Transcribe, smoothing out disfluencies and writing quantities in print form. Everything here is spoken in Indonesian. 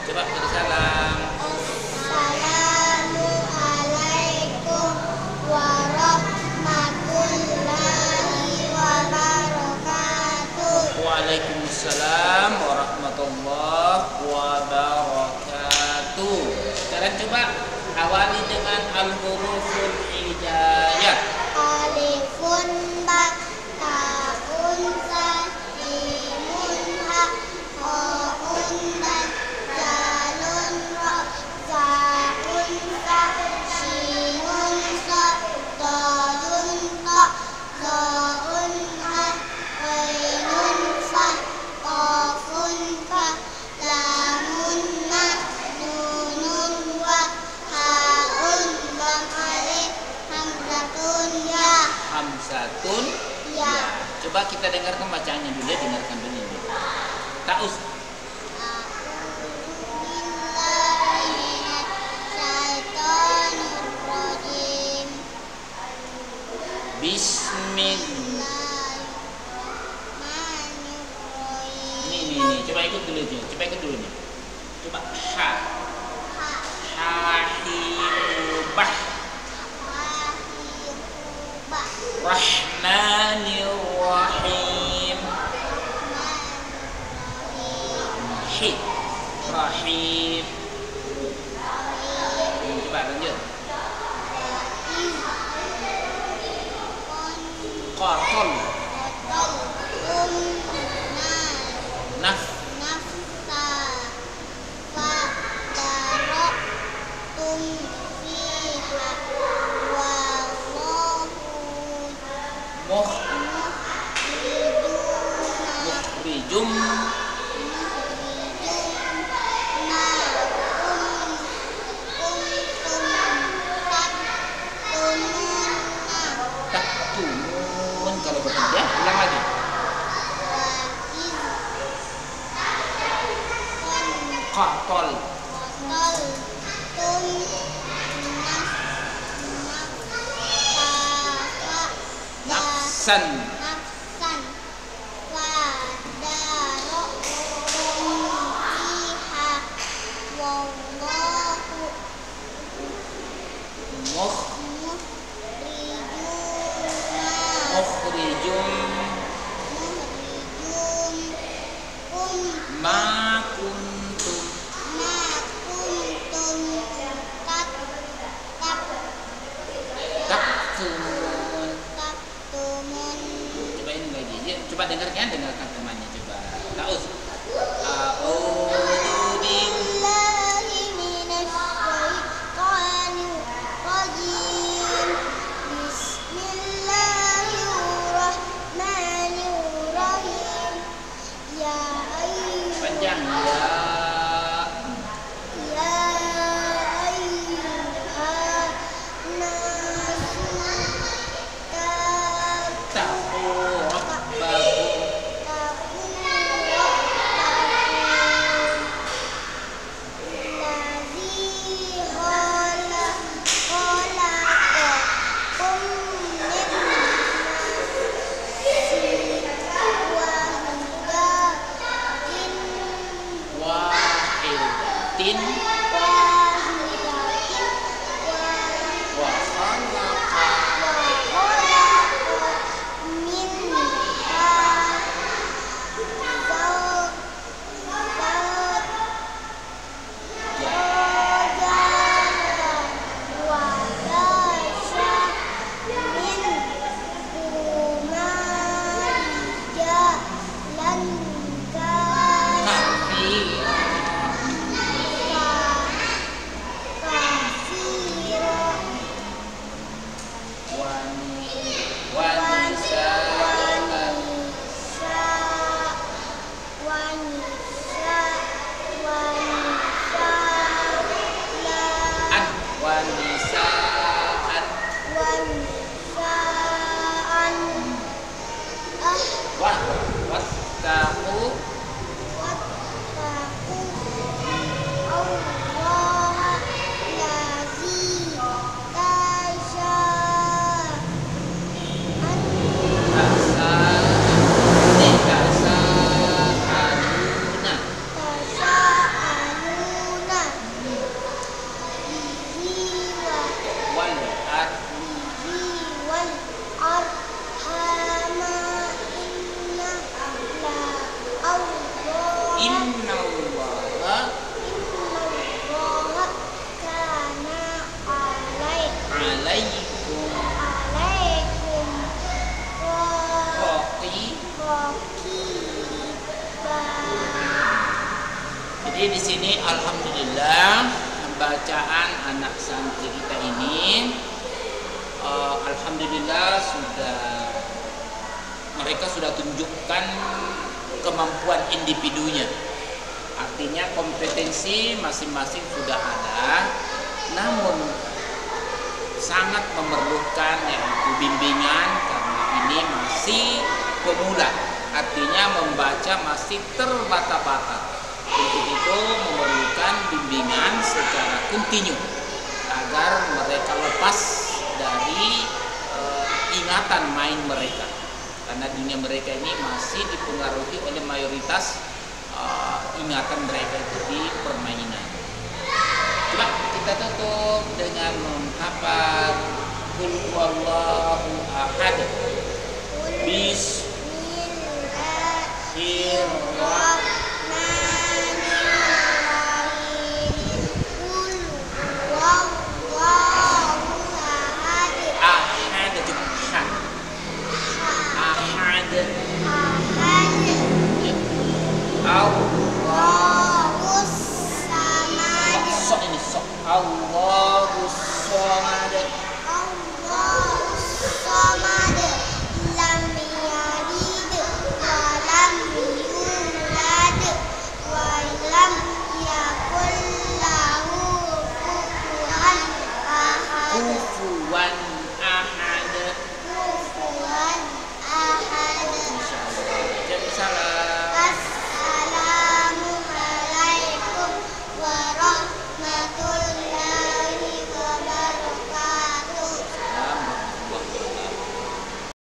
Coba beri salam. Assalamualaikum warahmatullahi wabarakatuh. Waalaikumsalam warahmatullahi wabarakatuh. Sekarang coba awali dengan al-huruful hijaiyah. Alifun ba, taun sa, jimun ha, houn dan, dalun ro, zaun sa, shinun so, dalun to, zaun ha, ainun fa, qafun fa, lamun ma, nunun wa, haun lam alif, hamzatun ya. Hamzatun Ya. Coba kita dengarkan bacaannya dulu ya, dengarkan dulu ini. Taus. A'udzubillahiminasyaitonirrajim. Bismillah. Bismillahirrahmanirrahim. Ini. Coba ikut dulu nih. Coba ikut dulu nih. Coba ha. Hahibah. Wahirubah. Rahmanirrahim. Hi. Rahim. Coba lanjut. Qatol. Naf. Nafsa fa'daro tumfiha wallahu Mukhrijum. Taktumun. Kalau bekerja ulang lagi. Qatol. Nafsan. Nafsan fa'daro tumfiha wallahu Mukhrijum. Ma kuntum. Taktumun. Coba ini lagi. Ya, coba dengarkan temannya coba. Taus. A'udzu billahi Bismillahirrahmanirrahim. Ya ayyuhan panjang ya. Taqu rabbakum. Wahidatin. Wa khalaqa. Kafi. sini alhamdulillah bacaan anak santri kita ini alhamdulillah mereka sudah tunjukkan kemampuan individunya. Artinya kompetensi masing-masing sudah ada, namun sangat memerlukan yaitu bimbingan karena ini masih pemula. Artinya membaca masih terbata-bata. Untuk itu memerlukan bimbingan secara kontinu agar mereka lepas dari ingatan main mereka. Karena dunia mereka ini masih dipengaruhi oleh mayoritas ingatan mereka itu di permainan. Coba kita tutup dengan menghafal Qul huwallahu ahad. Allahus samad. Allah